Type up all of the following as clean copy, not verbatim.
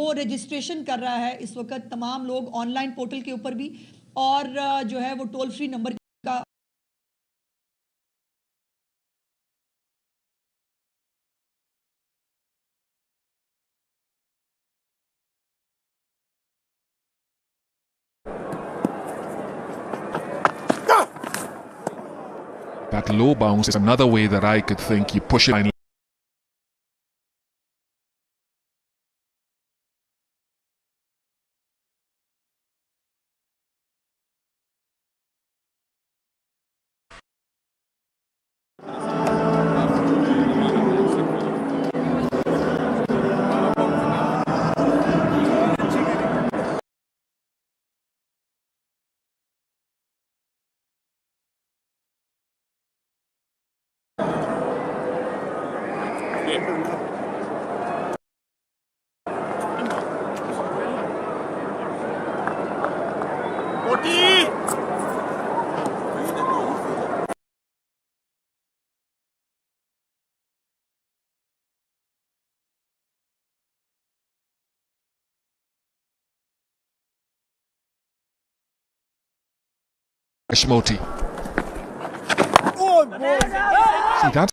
वो रजिस्ट्रेशन कर रहा है इस वक्त तमाम लोग ऑनलाइन पोर्टल के ऊपर भी और जो है वो टोल फ्री नंबर का That low bounce is another way that I could think you push it. Moti. See that?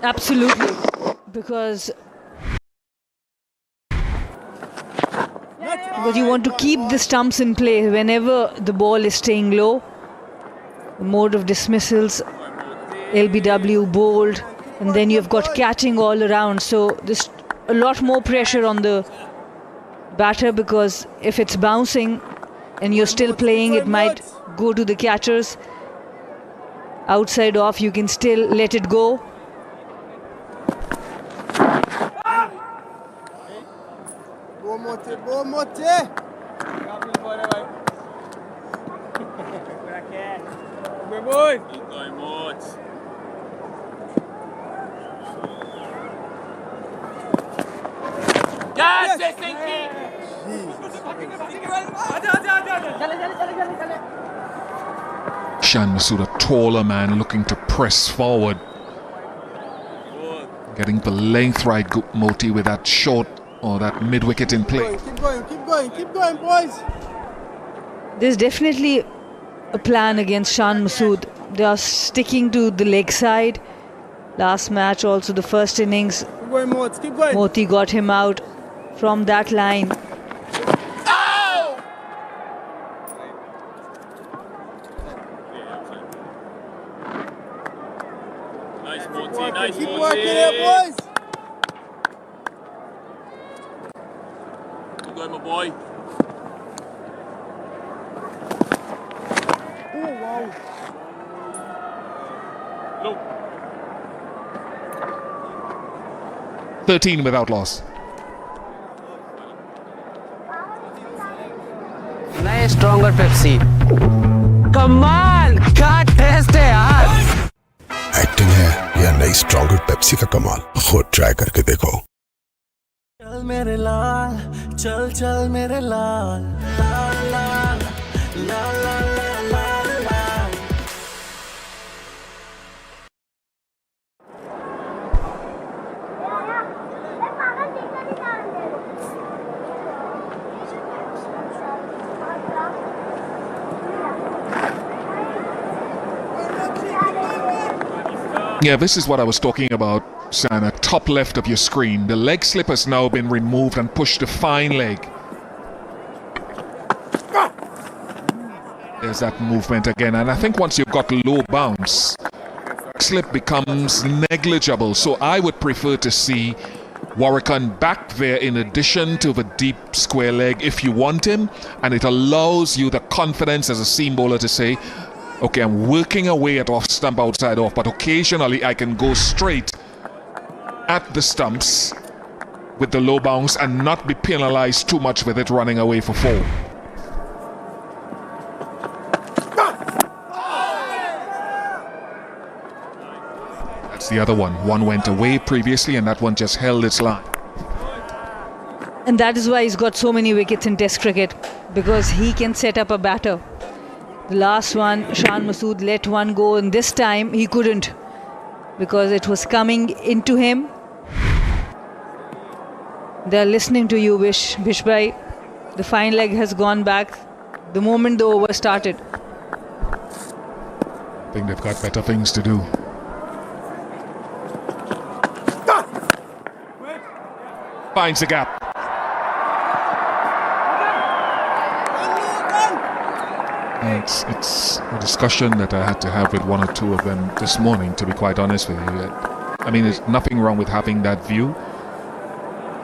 Absolutely, because you want to keep the stumps in play whenever the ball is staying low. Mode of dismissals, LBW, bowled, and then you've got catching all around. So there's a lot more pressure on the batter, because if it's bouncing and you're still playing, it might go to the catchers. Outside off, you can still let it go. Shan Masood, a taller man looking to press forward. Getting the length right, Moti, with that short or that mid-wicket in play. Keep going, boys. There's definitely a plan against Shan Masood. They are sticking to the leg side. Last match also, the first innings, Keep going. Moti got him out from that line. Nice, Moti. Nice, keep working here, boys. Keep going, my boy. Oh, wow. Low. 13 without loss. नए stronger Pepsi कमाल का test है यार। Acting है या नई stronger Pepsi का कमाल, खुद ट्राई करके देखो। चल मेरे लाल, चल चल मेरे लाल, लाल लाल लाल लाल लाल लाल। Yeah, this is what I was talking about, Sana. Top left of your screen. The leg slip has now been removed and pushed to fine leg. There's that movement again. And I think once you've got low bounce, slip becomes negligible. So I would prefer to see Warrican back there in addition to the deep square leg if you want him. And it allows you the confidence as a seam bowler to say, okay, I'm working away at off stump, outside off, but occasionally I can go straight at the stumps with the low bounce and not be penalized too much with it running away for 4. That's the other one. One went away previously and that one just held its line. And that is why he's got so many wickets in Test cricket. because he can set up a batter. The last one, Shan Masood let one go, and this time he couldn't because it was coming into him. They're listening to you, Vish bhai. The fine leg has gone back the moment the over started. I think they've got better things to do. Finds the gap. It's a discussion that I had to have with one or two of them this morning, to be quite honest with you. I mean, there's nothing wrong with having that view,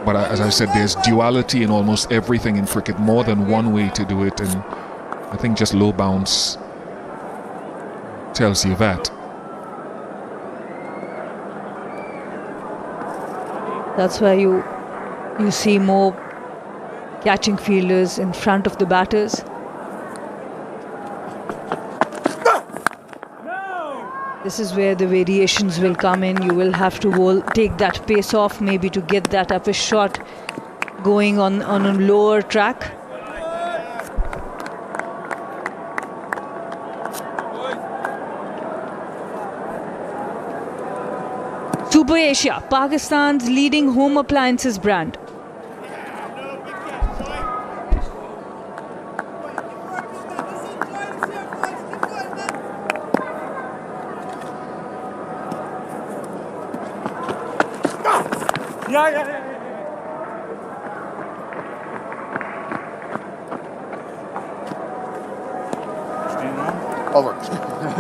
but as I said, there's duality in almost everything in cricket, more than one way to do it, and I think just low bounce tells you that. That's why you see more catching fielders in front of the batters. This is where the variations will come in. You will have to take that pace off, maybe to get that upper shot going on a lower track. Super Asia, Pakistan's leading home appliances brand. Over.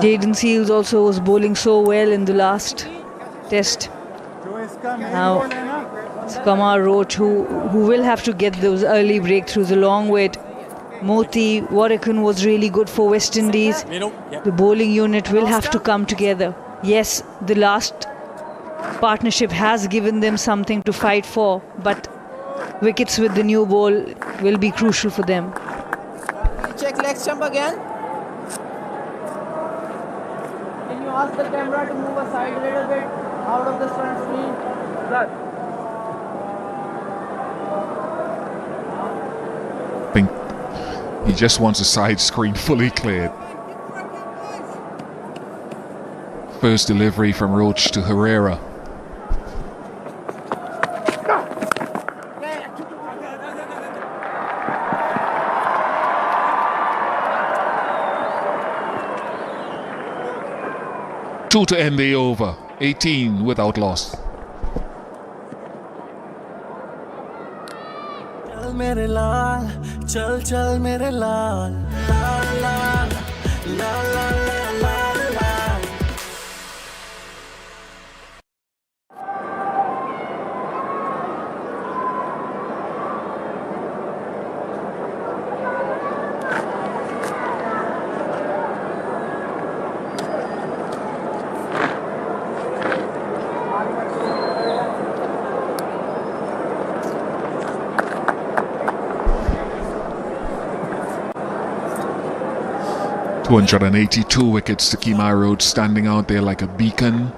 Jayden Seales also was bowling so well in the last test. Now it's Kamar Roach who will have to get those early breakthroughs along with Moti. Warrican was really good for West Indies. The bowling unit will have to come together. Yes, the last partnership has given them something to fight for, but wickets with the new ball will be crucial for them. Check leg stump again. Can you ask the camera to move aside a little bit out of the front screen? I think he just wants a side screen fully cleared. First delivery from Roach to Herrera. Two to end the over. 18 without loss. चल मेरे लाल चल चल मेरे लाल लाल लाल लाल लाल लाल लाल .282 wickets to Kemar Roach, standing out there like a beacon.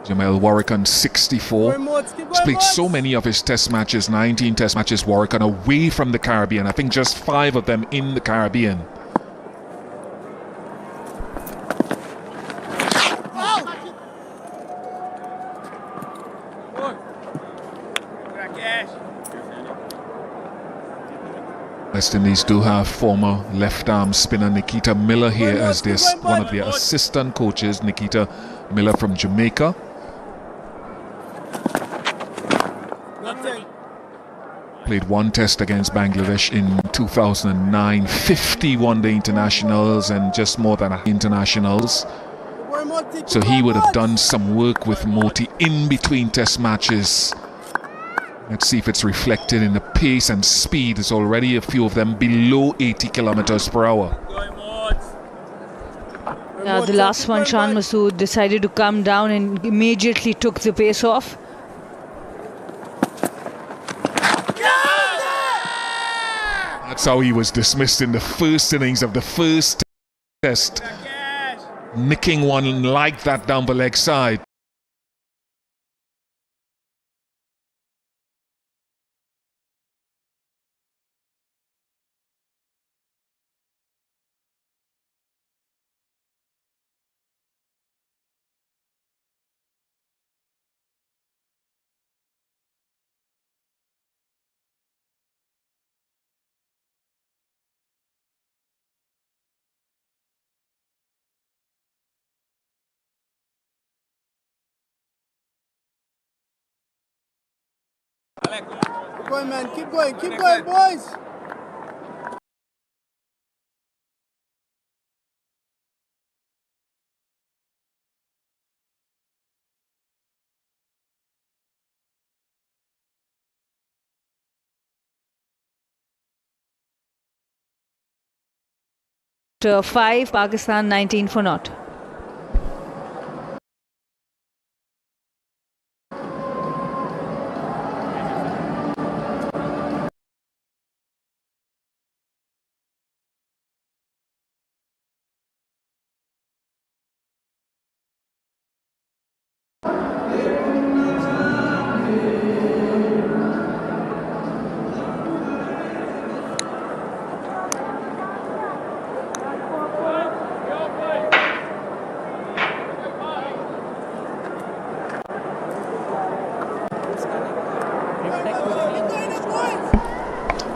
Jamel Warrican 64. He's played so many of his test matches, 19 test matches, Warrican, away from the Caribbean. I think just 5 of them in the Caribbean. West Indies do have former left-arm spinner Nikita Miller here as one of their assistant coaches. Nikita Miller from Jamaica. Played one test against Bangladesh in 2009, 50 one-day internationals and just more than internationals. So he would have done some work with Moti in between test matches. Let's see if it's reflected in the pace and speed. There's already a few of them below 80 kilometers per hour. Yeah, the last one, Shan Masood decided to come down and immediately took the pace off. That's how he was dismissed in the first innings of the first test. Nicking one like that down the leg side. Keep going, man. Keep going, boys. To 5, Pakistan 19 for naught.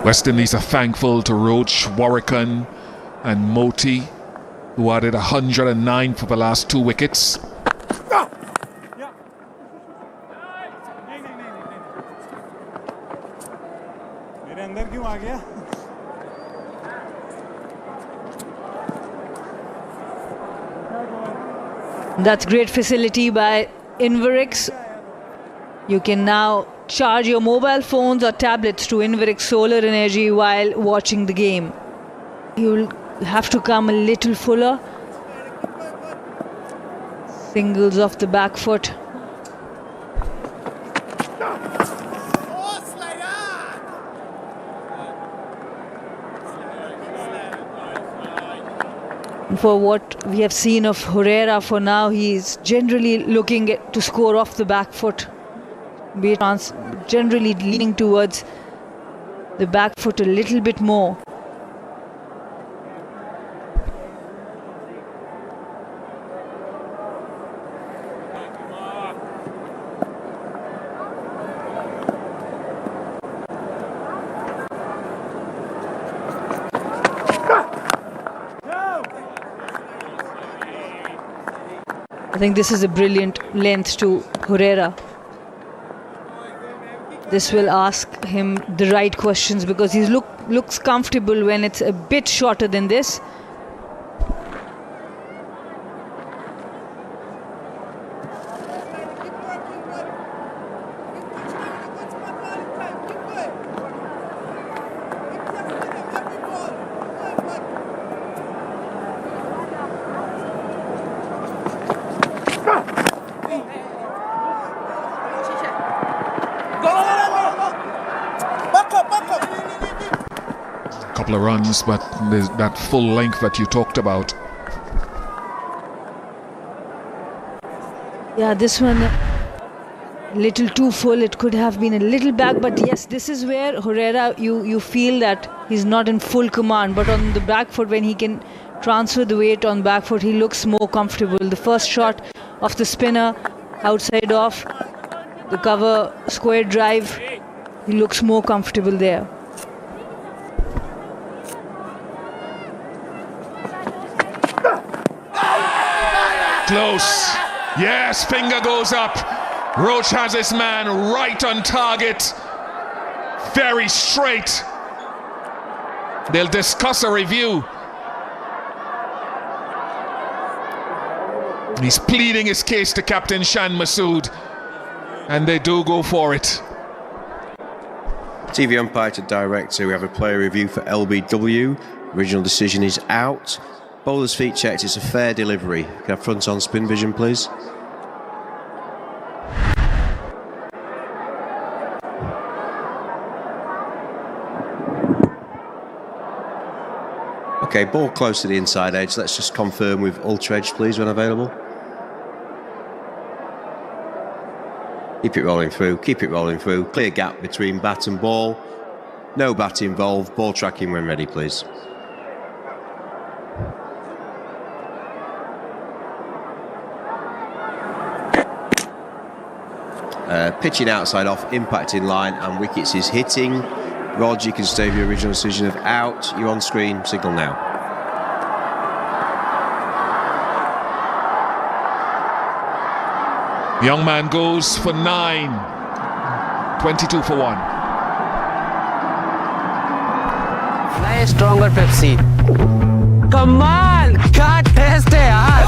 West Indies are thankful to Roach, Warrican and Moti, who added 109 for the last 2 wickets. मेरे अंदर क्यों आ गया? That's great facility by Inverix. You can now charge your mobile phones or tablets to Inverix solar energy while watching the game. You'll have to come a little fuller. Singles off the back foot. For what we have seen of Herrera for now, he's generally looking to score off the back foot. Be generally leaning towards the back foot a little bit more. I think this is a brilliant length to Herrera. This will ask him the right questions because he looks comfortable when it's a bit shorter than this. Couple of runs, but there's that full length that you talked about. Yeah, this one a little too full. It could have been a little back, but yes, this is where Herrera, you feel that he's not in full command, but on the back foot, when he can transfer the weight on back foot, he looks more comfortable. The first shot of the spinner, outside off, the cover square drive, he looks more comfortable there. Close. Yes, finger goes up. Roach has his man right on target. Very straight. They'll discuss a review. He's pleading his case to Captain Shan Masood, and they do go for it. TV umpire to director, we have a player review for LBW. Original decision is out. Bowler's feet checked, it's a fair delivery. Can I have front on spin vision, please? Okay, ball close to the inside edge. Let's just confirm with ultra edge, please, when available. Keep it rolling through, keep it rolling through. Clear gap between bat and ball. No bat involved. Ball tracking when ready, please. Pitching outside off, impact in line, and wickets is hitting. Rod, you can stay with your original decision of out. You're on screen, signal now. Young man goes for 9. 22 for 1. Nice stronger Pepsi. कमाल क्या test है यार.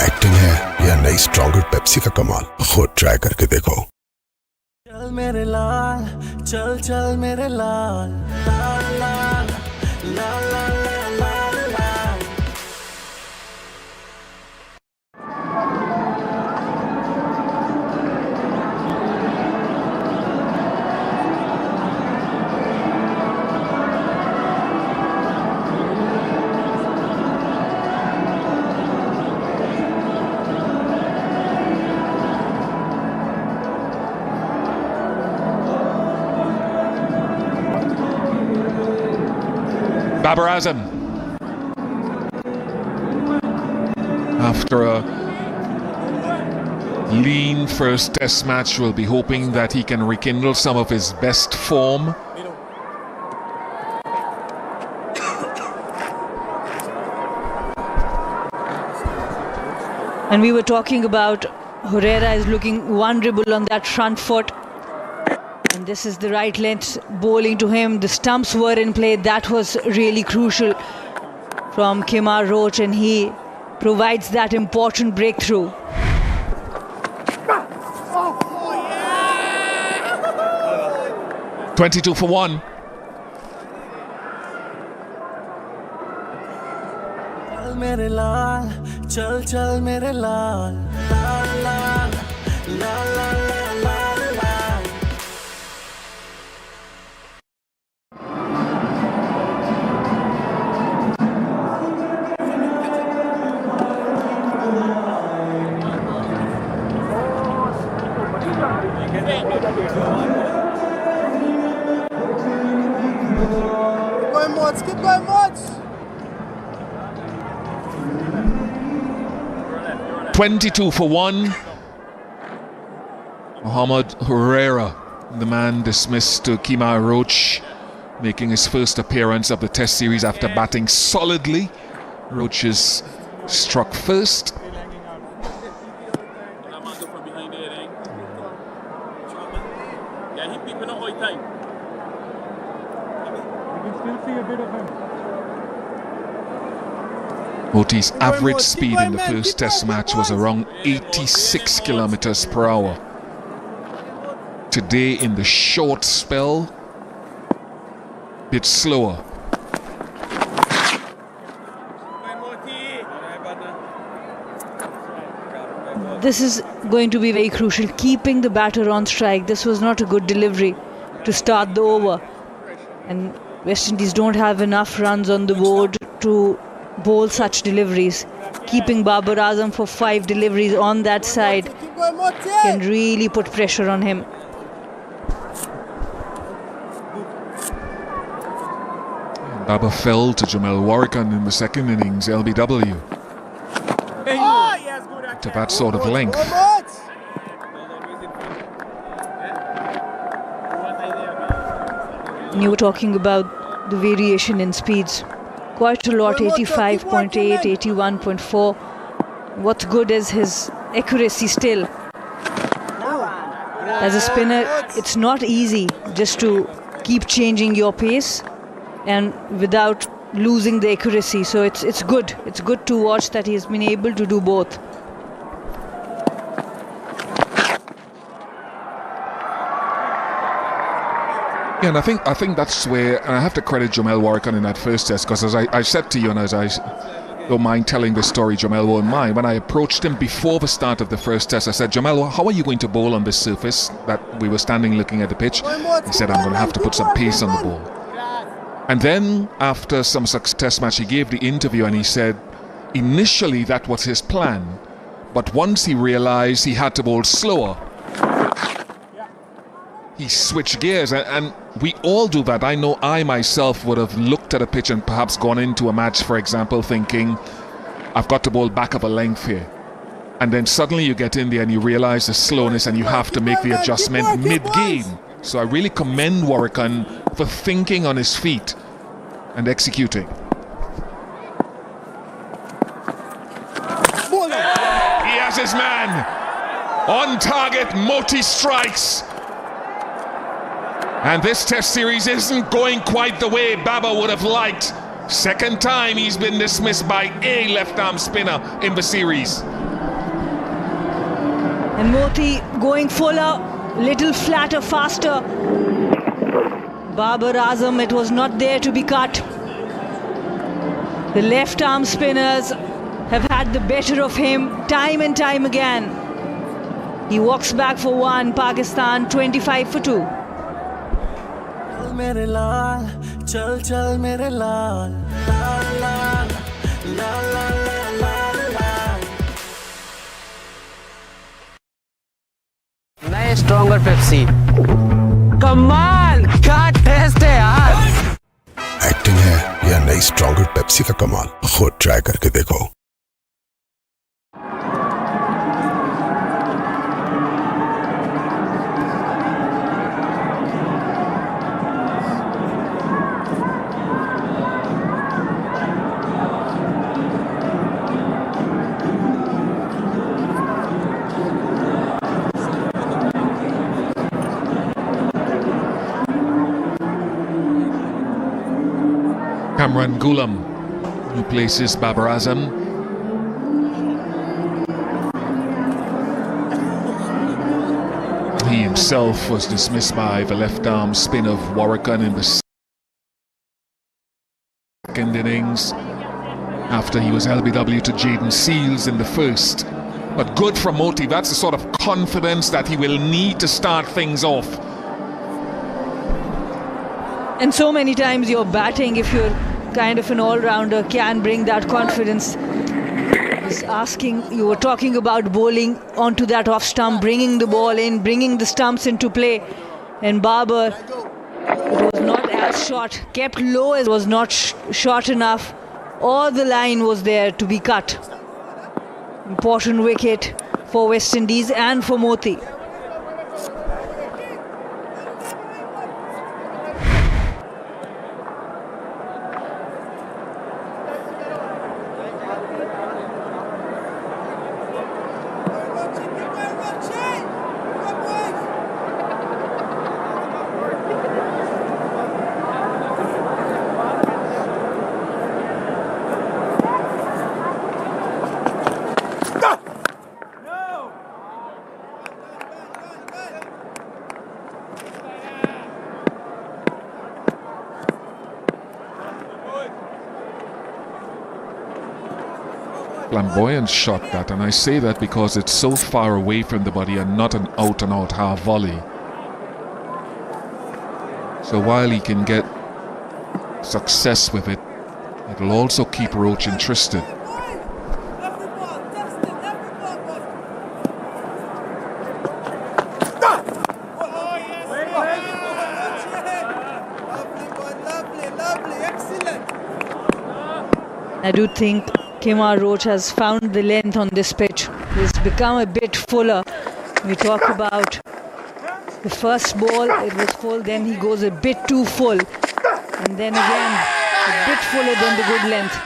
Acting है या नई stronger Pepsi का कमाल, खुद ट्राई करके देखो. चल मेरे लाल, चल चल मेरे लाल, लाल लाल लाल लाल लाल लाल. Babar Azam, after a lean first test match, will be hoping that he can rekindle some of his best form. And we were talking about Herrera is looking vulnerable on that front foot. And this is the right length bowling to him. The stumps were in play. That was really crucial from Kemar Roach, and he provides that important breakthrough. Yeah! 22 for 1. चल मेरे लाल, चल चल मेरे लाल, लाल लाल लाल लाल लाल लाल. Keep going, Mods. 22 for 1. Mohammad Herrera, the man dismissed to Kemar Roach, making his first appearance of the Test series after batting solidly. Roach is struck first. Yeah, he peeping out all the time. You can still see a bit of him. Moti's average speed in the first Test match was around 86 kilometers per hour. Today, in the short spell, bit slower. This is going to be very crucial, keeping the batter on strike. This was not a good delivery to start the over. And West Indies don't have enough runs on the board to bowl such deliveries. Keeping Babar Azam for 5 deliveries on that side Keep going, Mods. can really put pressure on him. Babar fell to Jamel Warrican in the second innings, LBW, Oh, yes, good. to that sort of length. Go, Mods. And you were talking about the variation in speeds. Quite a lot, 85.8, 81.4. What's good is his accuracy still. As a spinner, it's not easy just to keep changing your pace and without losing the accuracy. So it's good. It's good to watch that he's been able to do both. Yeah, and I think that's where, and I have to credit Jamel Warrican in that first test, because as I said to you, and as I don't mind telling this story, Jamel won't mind, when I approached him before the start of the first test, I said, Jamel, how are you going to bowl on this surface that we were standing looking at the pitch? He said, I'm going to have to put some pace on the ball. And then, after some test match, he gave the interview and he said, initially that was his plan, but once he realized he had to bowl slower, he switched gears, and we all do that. I know I myself would have looked at a pitch and perhaps gone into a match, for example, thinking, I've got to bowl back of a length here. And then suddenly you get in there and you realize the slowness and you have to make the adjustment mid-game. So I really commend Warrican for thinking on his feet and executing. He has his man. On target, Moti strikes. And this test series isn't going quite the way Baba would have liked. Second time he's been dismissed by a left-arm spinner in the series. And Moti going fuller, little flatter, faster. Babar Azam, it was not there to be cut. The left-arm spinners have had the better of him time and time again. He walks back for one. Pakistan 25 for 2. मेरे लाल चल चल मेरे लाल लाल लाल लाल लाल लाल लाल नए stronger Pepsi कमाल क्या test है यार acting है या नई स्ट्रॉन्गर पेप्सी का कमाल, खुद ट्राई करके देखो। Kamran Ghulam replaces Babar Azam. He himself was dismissed by the left-arm spin of Warrican in the second innings after he was LBW to Jaden Seals in the first. But good from Moti, that's the sort of confidence that he will need to start things off. And so many times your batting, if you're kind of an all-rounder, can bring that confidence. You were talking about bowling onto that off stump, bringing the ball in, bringing the stumps into play. And Babar, it was not as short, kept low, it was not short enough, or the line was there to be cut. Important wicket for West Indies and for Moti. Flamboyant shot that, and I say that because it's so far away from the body and not an out-and-out half volley. So while he can get success with it, it'll also keep Roach interested. I do think Kemar Roach has found the length on this pitch. He's become a bit fuller. We talk about the first ball, it was full, then he goes a bit too full. And then again, a bit fuller than the good length.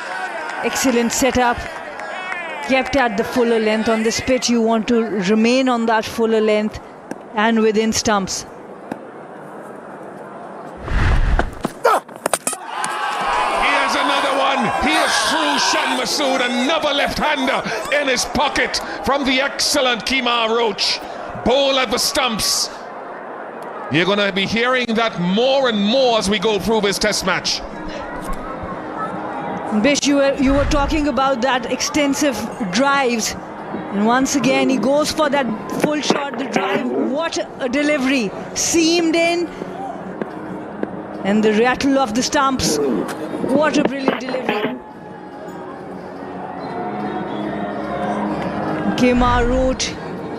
Excellent setup. Kept at the fuller length. On this pitch, you want to remain on that fuller length and within stumps. Through Shan Masood, another left-hander in his pocket from the excellent Kemar Roach. Bowl at the stumps. You're going to be hearing that more and more as we go through this test match. Bish, you were talking about that extensive drives. And once again, he goes for that full shot, the drive. What a delivery. Seamed in. And the rattle of the stumps. What a brilliant delivery. Kemar Roach,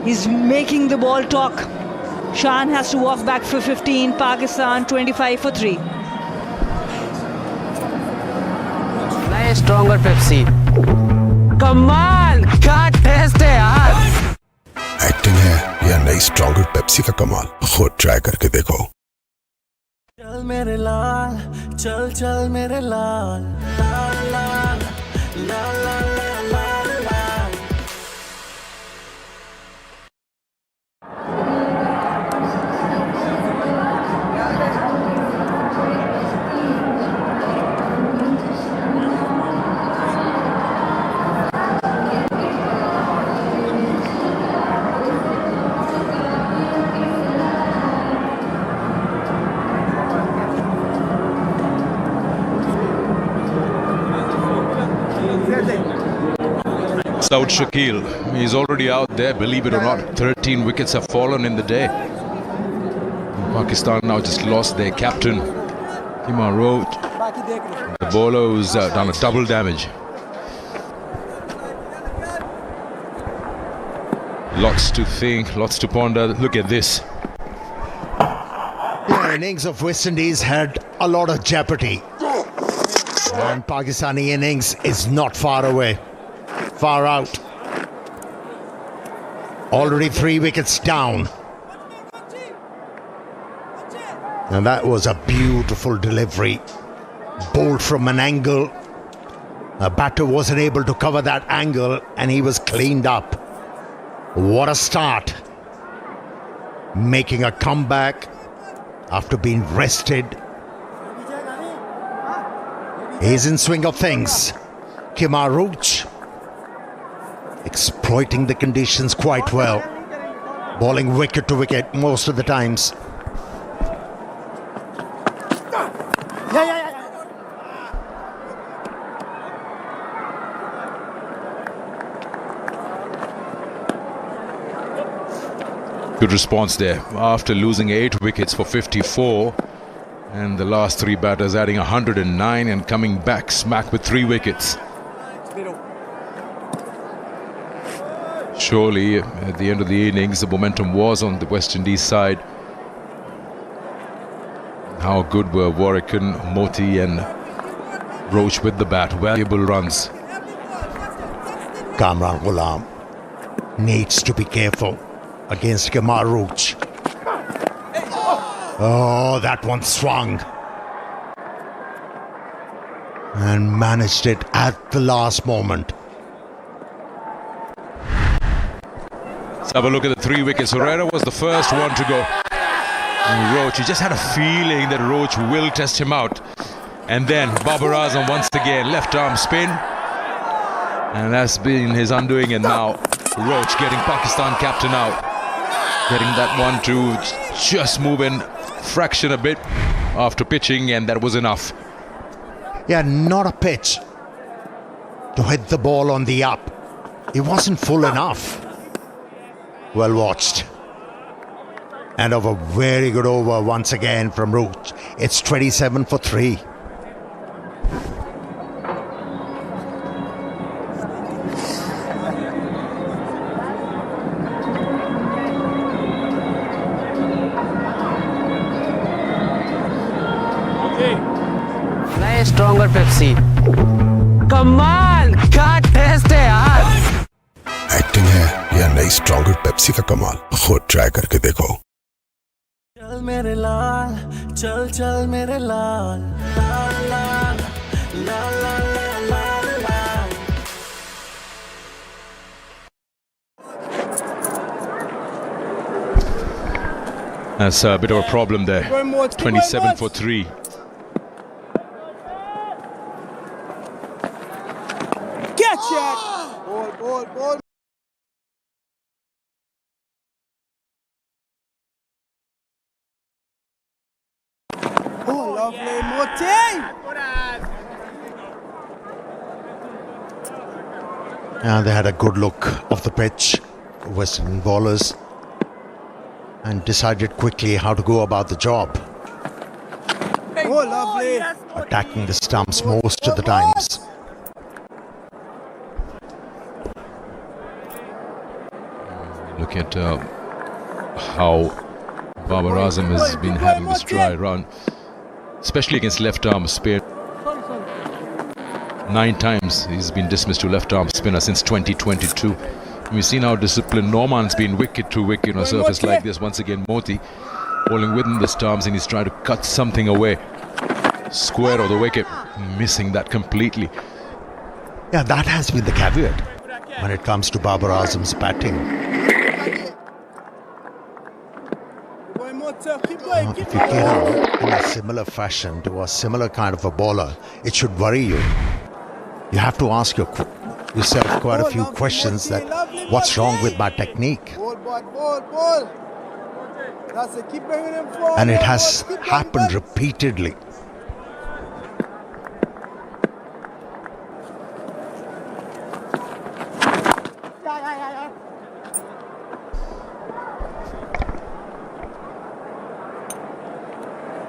he's making the ball talk. Shan has to walk back for 15. Pakistan 25 for 3. नए stronger Pepsi कमाल क्या test है यार acting है या नई stronger Pepsi का कमाल, खुद ट्राई करके देखो। चल मेरे लाल चल चल मेरे लाल लाल लाल लाल लाल लाल लाल out Shakil. He's already out there, believe it or not. 13 wickets have fallen in the day. Pakistan now just lost their captain, Kemar Roach. The bowler who's done a double damage. Lots to think, lots to ponder. Look at this. The innings of West Indies had a lot of jeopardy. And Pakistani innings is not far away. Far out. Already 3 wickets down. And that was a beautiful delivery. Bowled from an angle. The batter wasn't able to cover that angle and he was cleaned up. What a start. Making a comeback after being rested. He's in swing of things. Kemar Roach exploiting the conditions quite well. Bowling wicket to wicket most of the times. Good response there. After losing 8 wickets for 54, and the last 3 batters adding 109 and coming back smack with 3 wickets. Surely, at the end of the innings, the momentum was on the West Indies side. How good were Warrican, Moti and Roach with the bat. Valuable runs. Kamran Ghulam needs to be careful against Kemar Roach. Oh, that one swung. And managed it at the last moment. Let's have a look at the 3 wickets. Herrera was the first one to go. And Roach, you just had a feeling that Roach will test him out. And then Babar Azam once again, left arm spin. And that's been his undoing. And now Roach getting Pakistan captain out. Getting that one to just move in fraction a bit after pitching, and that was enough. Yeah, not a pitch to hit the ball on the up. It wasn't full enough. Well watched. And of a very good over once again from Roach. It's 27 for 3. Stronger Pepsi. कमाल क्या test है यार. Acting है या नई stronger Pepsi का कमाल, खुद ट्राई करके देखो. चल मेरे लाल, चल चल मेरे लाल, लाल लाल, लाल लाल लाल लाल. That's a bit of a problem there. 27 for 3. Ball. Oh, lovely, Moti! And they had a good look of the pitch, Western bowlers, and decided quickly how to go about the job. Oh, lovely! Attacking the stumps most of the times. Look at how Babar Azam has been having this dry run, especially against left-arm spin. 9 times he's been dismissed to left-arm spinner since 2022. We've seen how disciplined Norman's been wicket to wicket on a surface like this. Once again, Moti bowling within the stumps, and he's trying to cut something away. Square of the wicket, missing that completely. Yeah, that has been the caveat when it comes to Babar Azam's batting. If you get out in a similar fashion to a similar kind of a bowler, it should worry you. You have to ask yourself quite a few questions that what's wrong with my technique? Ball. That's it. Keep bringing him forward. And it has happened repeatedly.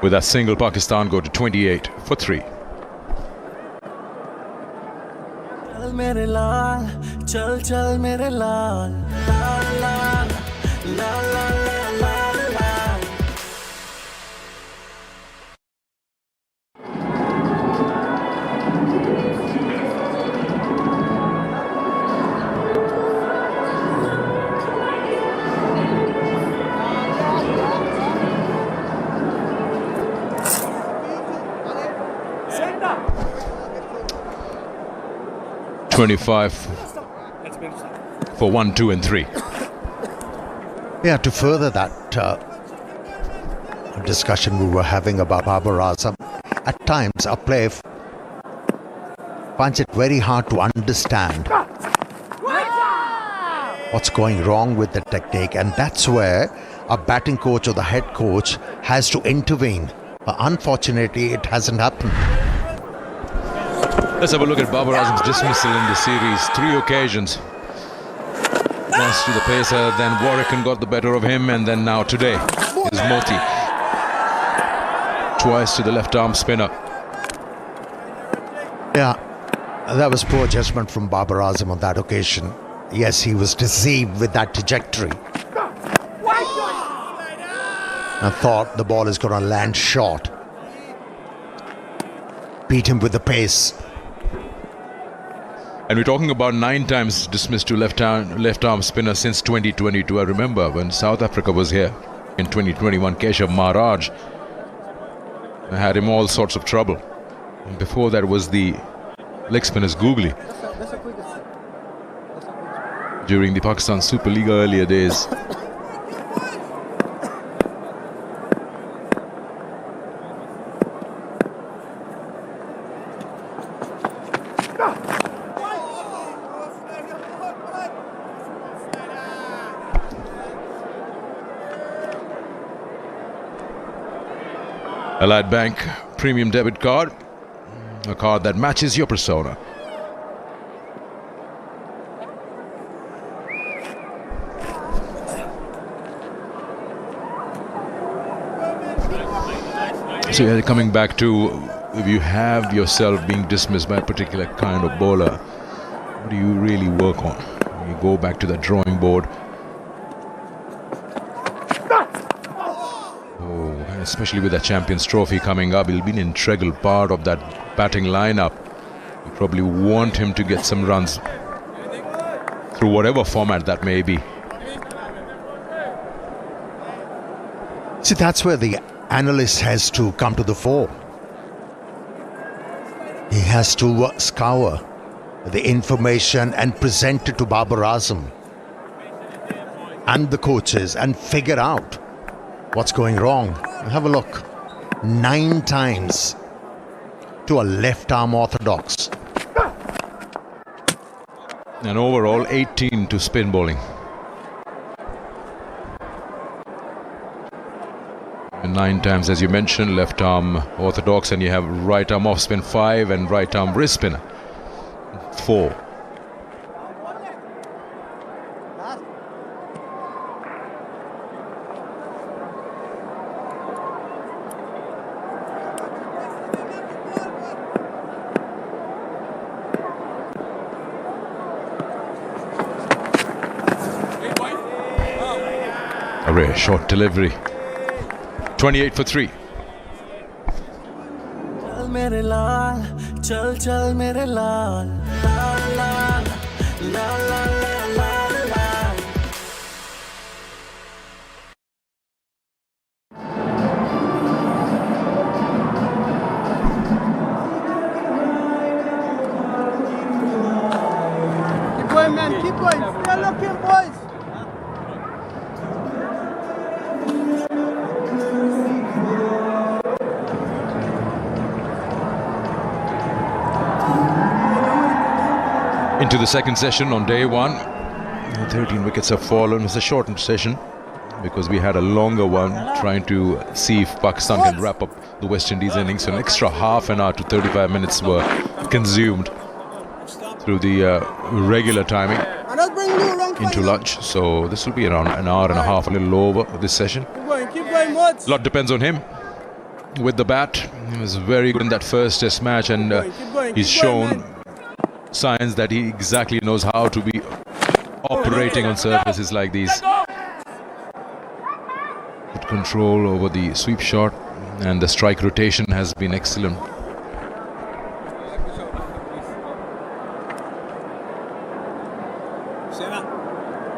With that single, Pakistan go to 28 for 3. चल मेरे लाल चल चल मेरे लाल लाल लाल लाल लाल लाल लाल Center. 25 for 1, 2 and 3. Yeah, to further that discussion we were having about Babar Azam, at times a player finds it very hard to understand what's going wrong with the technique, and that's where a batting coach or the head coach has to intervene. But unfortunately, it hasn't happened. Let's have a look at Babar Azam's dismissal in the series. 3 occasions. Once to the pacer, then Warrican got the better of him, and then now today is Moti. Twice to the left arm spinner. Yeah, that was poor judgment from Babar Azam on that occasion. Yes, he was deceived with that trajectory. I thought the ball is going to land short. Beat him with the pace. And we're talking about 9 times dismissed to left arm spinner since 2022. I remember when South Africa was here in 2021, Keshav Maharaj had him all sorts of trouble. And before that was the leg spinners Googly. During the Pakistan Super League earlier days. Allied Bank Premium Debit Card, a card that matches your persona. So yeah, coming back to, if you have yourself being dismissed by a particular kind of bowler, what do you really work on? You go back to the drawing board. Especially with the Champions Trophy coming up, he'll be an integral part of that batting lineup. You probably want him to get some runs through whatever format that may be. See, that's where the analyst has to come to the fore. He has to scour the information and present it to Babar Azam and the coaches and figure out what's going wrong. Have a look. 9 times to a left arm orthodox. And overall 18 to spin bowling. And 9 times, as you mentioned, left arm orthodox, and you have right arm off spin 5 and right arm wrist spinner 4. A rare short delivery. 28 for 3. चल मेरे लाल चल चल मेरे लाल लाल लाल लाल लाल लाल लाल Keep going, man. Keep going. Still looking, boys. Into the second session on day 1. 13 wickets have fallen. It's a shortened session because we had a longer one, trying to see if Pakistan can wrap up the West Indies innings. So an extra half an hour to 35 minutes were consumed through the regular timing. And let's bring into lunch. So this will be around an hour and a half, a little over this session. Keep going, Mods. A lot depends on him with the bat. He was very good in that first test match, and he's shown signs that he exactly knows how to be operating on surfaces like these. Good control over the sweep shot, and the strike rotation has been excellent.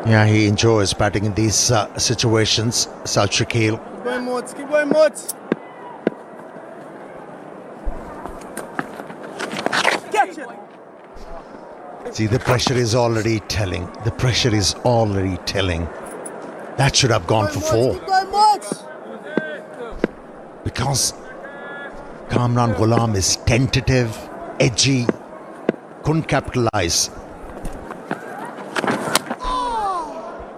Yeah, he enjoys batting in these situations, South Shakil. Keep going, Mods. Keep going, Mods. Catch it. See, the pressure is already telling. The pressure is already telling. That should have gone for 4. Keep going, Mods. Because Kamran Ghulam is tentative, edgy, couldn't capitalize.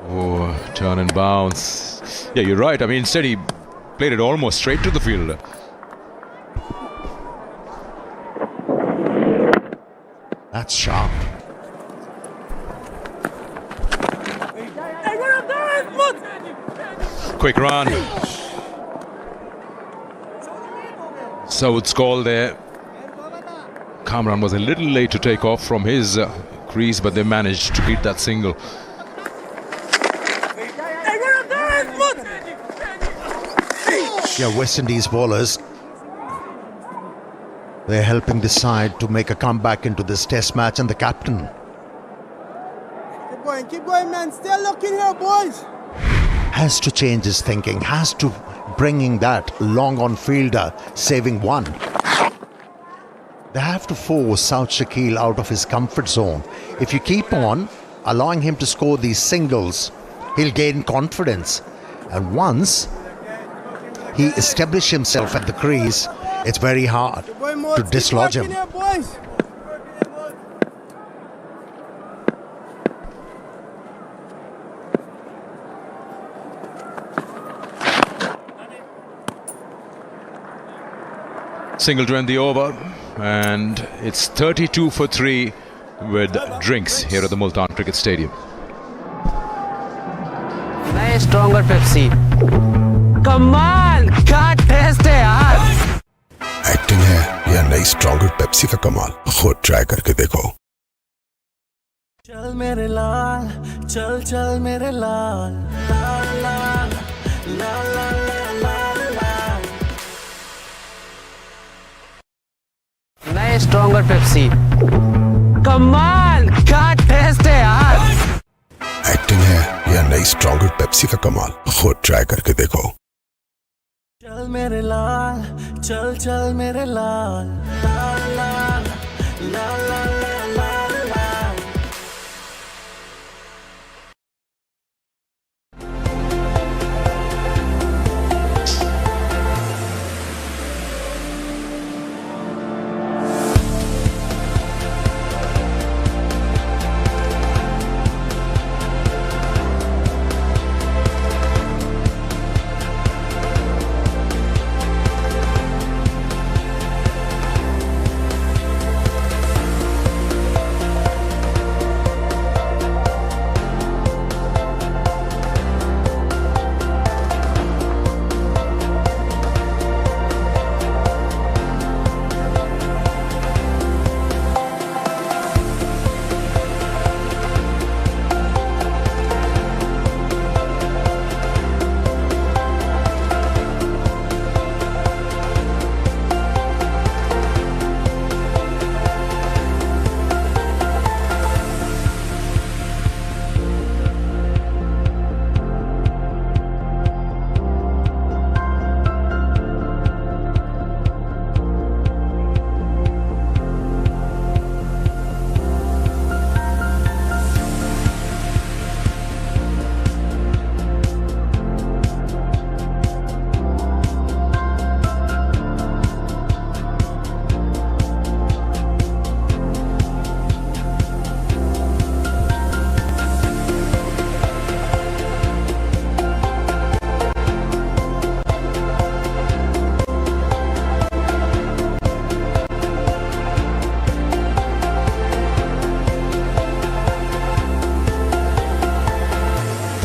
Oh, turn and bounce. Yeah, you're right. I mean, instead he played it almost straight to the fielder. That's sharp. Quick run. Saud's call there. Kamran was a little late to take off from his crease, but they managed to beat that single. Yeah, West Indies bowlers, they're helping the side to make a comeback into this test match, and the captain Keep going, man. Stay looking here, boys. has to change his thinking, has to bringing that long on fielder, saving 1. They have to force South Shakil out of his comfort zone. If you keep on allowing him to score these singles, he'll gain confidence. And once he establishes himself at the crease, it's very hard to dislodge him. Here, boys. Single to end the over, and it's 32 for 3 with drinks here at the Multan Cricket Stadium. Nice stronger Pepsi. कमाल क्या test है यार. Acting है या नई stronger Pepsi का कमाल, खुद ट्राई करके देखो. चल मेरे लाल, चल चल मेरे लाल, लाल लाल, लाल लाल लाल लाल. Nice stronger Pepsi. कमाल क्या टेस्ट है यार. एक्टिंग है या नई स्ट्रॉन्गर पेप्सी का कमाल, खुद ट्राई करके देखो. चल मेरे लाल, चल चल मेरे लाल, लाल लाल, लाल लाल लाल लाल.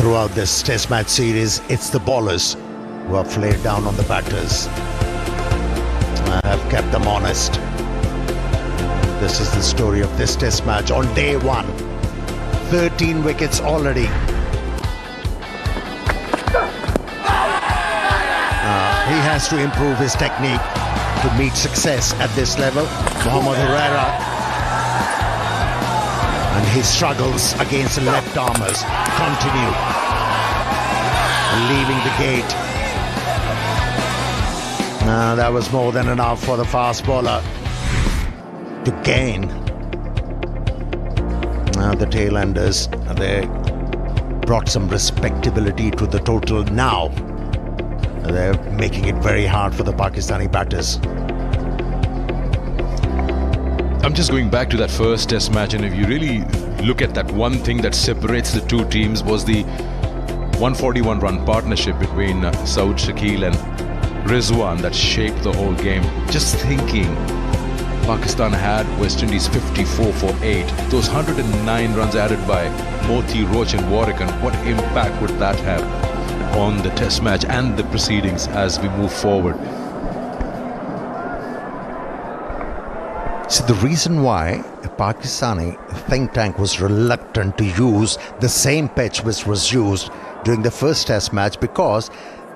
throughout this Test match series, it's the bowlers who have flared down on the batters. Have kept them honest. This is the story of this Test match on day one. 13 wickets already. He has to improve his technique to meet success at this level. Mohammad Herrera, and his struggles against the left armers continue. Leaving the gate. That was more than enough for the fast bowler to gain. The tail-enders, they brought some respectability to the total now. They're making it very hard for the Pakistani batters. I'm just going back to that first Test match, and if you really look at that, one thing that separates the two teams was the 141-run partnership between Saud Shakil and Rizwan that shaped the whole game. Just thinking, Pakistan had West Indies 54 for 8. Those 109 runs added by Moti, Roach and Warrican, what impact would that have on the Test match and the proceedings as we move forward? So the reason why a Pakistani think tank was reluctant to use the same pitch which was used during the first Test match, because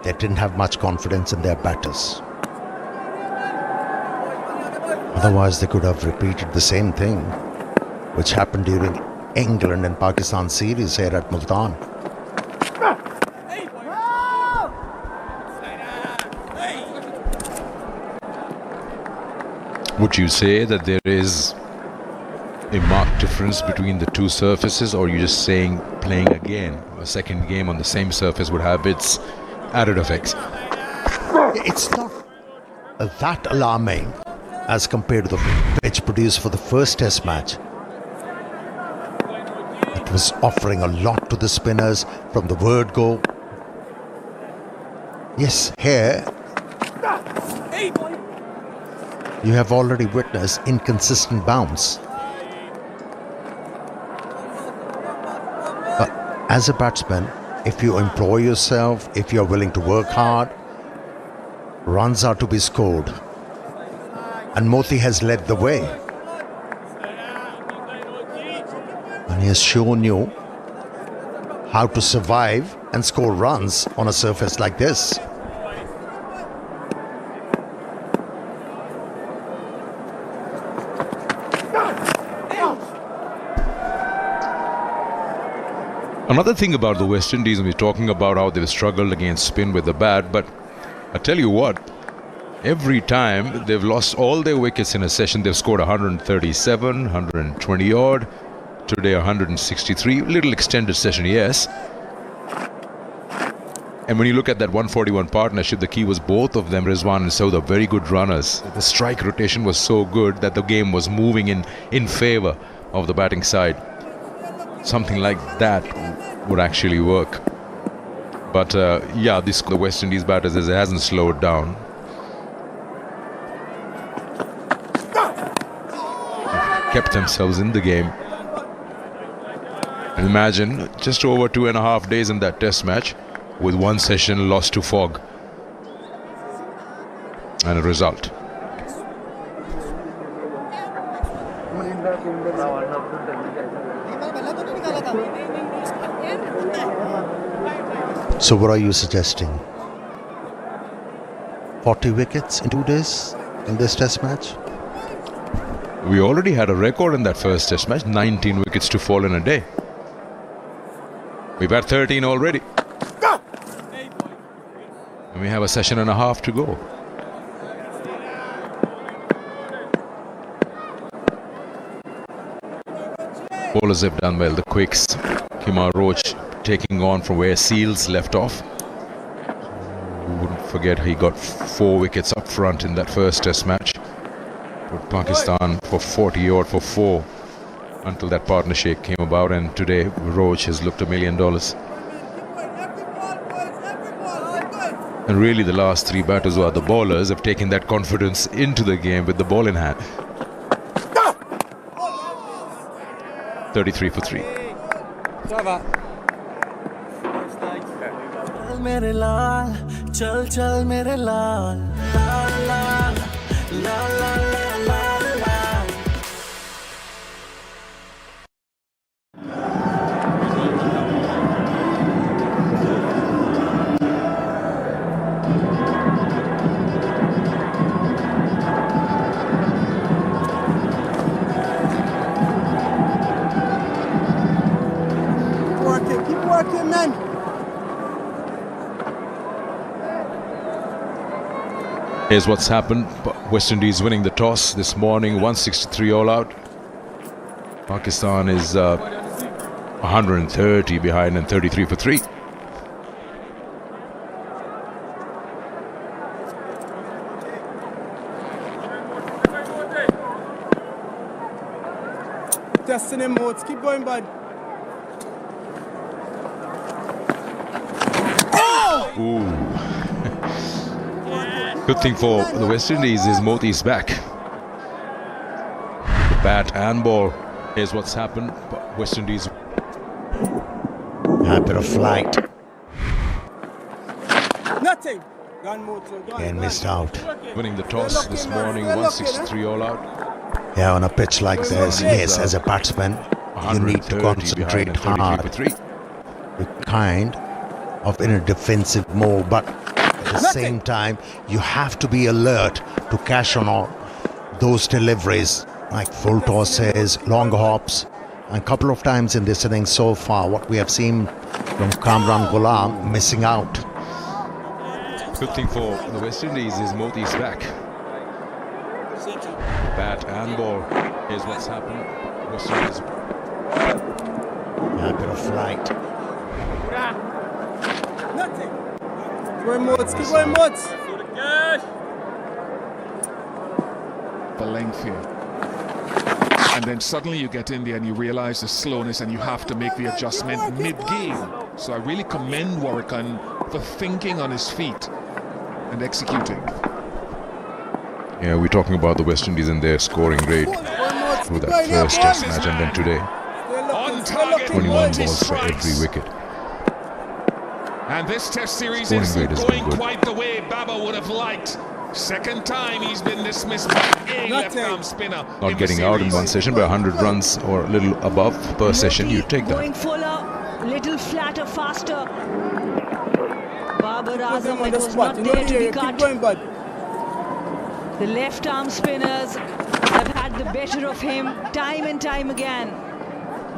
they didn't have much confidence in their batters. Otherwise, they could have repeated the same thing which happened during England and Pakistan series here at Multan. Would you say that there is a marked difference between the two surfaces, or are you just saying playing again a second game on the same surface would have its added effects? It's not that alarming as compared to the pitch produced for the first Test match. It was offering a lot to the spinners from the word go. Yes, here you have already witnessed inconsistent bounce. But as a batsman, if you employ yourself, if you're willing to work hard, runs are to be scored. And Moti has led the way. And he has shown you how to survive and score runs on a surface like this. Another thing about the West Indies, and we're talking about how they've struggled against spin with the bat, but I tell you what, every time they've lost all their wickets in a session, they've scored 137, 120 odd, today 163, little extended session, yes. And when you look at that 141 partnership, the key was both of them, Rizwan and Saud, are very good runners. The strike rotation was so good that the game was moving in favor of the batting side. Something like that would actually work. But yeah, the West Indies batters, it hasn't slowed down. They've kept themselves in the game. And imagine just over 2.5 days in that Test match, with one session lost to fog. And a result. So what are you suggesting? 40 wickets in 2 days in this Test match? We already had a record in that first Test match, 19 wickets to fall in a day. We've had 13 already. And we have a session and a half to go. Bowlers have done well. The quicks, Kemar Roach taking on from where Seals left off. We wouldn't forget he got 4 wickets up front in that first Test match. Put Pakistan for 40 odd for 4 until that partnership came about, and today Roach has looked $1 million. And really the last 3 batters, who are the bowlers, have taken that confidence into the game with the ball in hand. 33 for 3. चल मेरे लाल चल चल मेरे लाल लाल लाल लाल लाल लाल लाल Keep working, man. Here's what's happened. West Indies winning the toss this morning, 163 all out. Pakistan is 130 behind and 33 for 3. Testing him, modes. Keep going, bud. Ooh. Good thing for the West Indies is Moti's back. Bat and ball. Here's what's happened. West Indies. A bit of flight. Nothing. Gone, Moto. Gone. And missed out. Winning the toss this morning, 163 all out. Yeah, on a pitch like this, yes, as a batsman, you need to 130 concentrate behind and 33 hard. for 3. You're kind of in a defensive mode, but at the same time, you have to be alert to cash on all those deliveries, like full tosses, long hops. And a couple of times in this innings so far, what we have seen from Kamran Ghulam missing out. Good thing for the West Indies is Moti's back. Bat and ball. Here's what's happened. West Indies. A bit of flight. Nothing. Keep going, modes. Keep going, modes. The length here. And then suddenly you get in there and you realize the slowness and you have to make the adjustment mid-game. So I really commend Warrican for thinking on his feet and executing. Yeah, we're talking about the West Indies and their scoring rate through that first test match and then today. On target, 21 balls for every wicket. And this test series Scoring isn't rate has going been good. quite the way Baba would have liked. Second time he's been dismissed by a left-arm spinner. Not getting out in one session by 100 runs or a little above per session, you take that. Going fuller, little flatter, faster. Babar Azam, it was not there to be cut. Keep going, bud. The left arm spinners have had the better of him time and time again.